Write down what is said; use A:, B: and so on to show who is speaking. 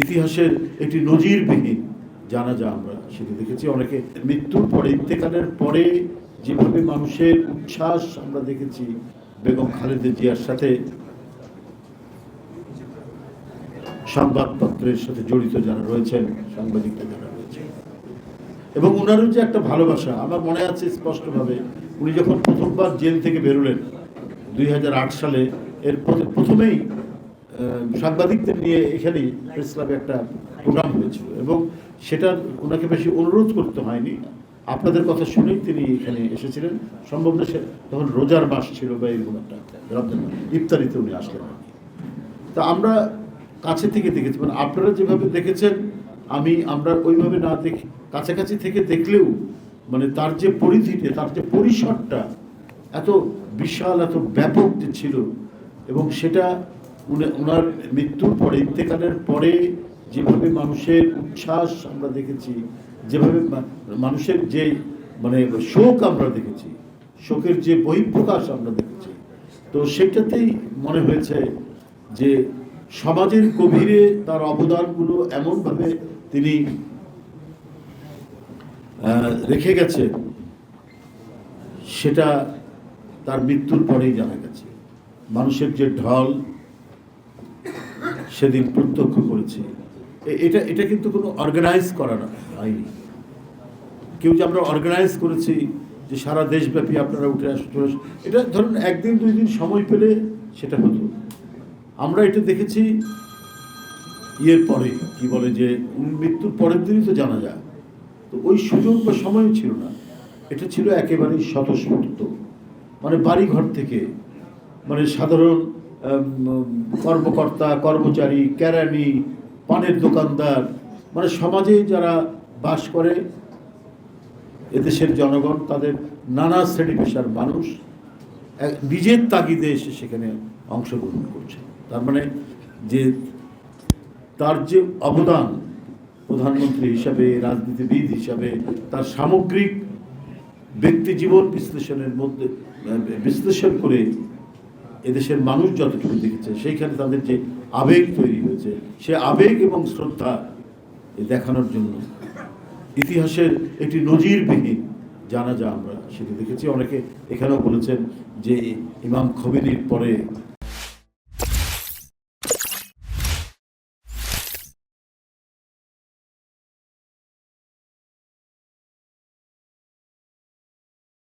A: ইতিহাসের একটি নজিরবিহীন জানাজা আমরা সেটা দেখেছি। অনেকে মৃত্যুর পরে, ইন্তেকালের পরে যেভাবে মানুষের উচ্ছ্বাস আমরা দেখেছি বেগম খালেদা জিয়ার সাথে, সংবাদপত্রের সাথে জড়িত যারা রয়েছেন, সাংবাদিকরা যারা রয়েছেন, এবং ওনারও যে একটা ভালোবাসা আমার মনে আছে স্পষ্টভাবে। উনি যখন প্রথমবার জেল থেকে বেরোলেন 2008 সালে, এর প্রথমেই সাংবাদিকদের নিয়ে এখানেই প্রেস ক্লাবে একটা প্রোগ্রাম হয়েছিল, এবং সেটা ওনাকে বেশি অনুরোধ করতে হয়নি। আপনাদের কথা শুনেই তিনি এখানে এসেছিলেন। সম্ভবত সে তখন রোজার মাস ছিল বা এরকম একটা রমজান মাস, ইফতারিতে উনি আসলেন। তা আমরা কাছে থেকে দেখেছি, মানে আপনারা যেভাবে দেখেছেন আমরা ওইভাবে না দেখি, কাছাকাছি থেকে দেখলেও মানে তার যে পরিধিটা, তার যে পরিসরটা এত বিশাল, এত ব্যাপক যে ছিল, এবং সেটা ওনার মৃত্যুর পরে, ইন্তেকালের পরে যেভাবে মানুষের উচ্ছ্বাস আমরা দেখেছি, যেভাবে মানুষের যে মানে শোক আমরা দেখেছি, শোকের যে বহিঃপ্রকাশ আমরা দেখেছি, তো সেটাতেই মনে হয়েছে যে সমাজের গভীরে তার অবদানগুলো এমনভাবে তিনি রেখে গেছে, সেটা তার মৃত্যুর পরেই জানা গেছে। মানুষের যে ঢল সেদিন প্রত্যক্ষ করেছে। এটা কিন্তু কোনো অর্গানাইজ করা হয়নি। কেউ যে আমরা অর্গানাইজ করেছি যে সারা দেশব্যাপী আপনারা উঠে আসুন, এটা ধরুন একদিন দুই দিন সময় পেলে সেটা হতো। আমরা এটা দেখেছি ইয়ের পরে, কি বলে যে মৃত্যুর পরের দিনই তো জানা যায়, তো ওই সুযোগ বা সময়ও ছিল না। এটা ছিল একেবারেই স্বতঃস্ফূর্ত, মানে বাড়িঘর থেকে, মানে সাধারণ কর্মকর্তা, কর্মচারী, কেরানি, পানের দোকানদার, মানে সমাজে যারা বাস করে এদেশের জনগণ, তাদের নানা শ্রেণী পেশার মানুষ নিজের তাগিদে এসে সেখানে অংশগ্রহণ করছে। তার মানে যে তার যে অবদান প্রধানমন্ত্রী হিসাবে, রাজনীতিবিদ হিসাবে, তার সামগ্রিক ব্যক্তি জীবন বিশ্লেষণের মধ্যে বিশ্লেষণ করে এদেশের মানুষ যতটুকু দেখেছে, সেইখানে তাদের যে আবেগ তৈরি হয়েছে, সে আবেগ এবং শ্রদ্ধা দেখানোর জন্য ইতিহাসের একটি নজিরবিহীন জানাজা আমরা সেটা দেখেছি। অনেকে এখানেও বলেছেন যে ইমাম খোমেনির পরে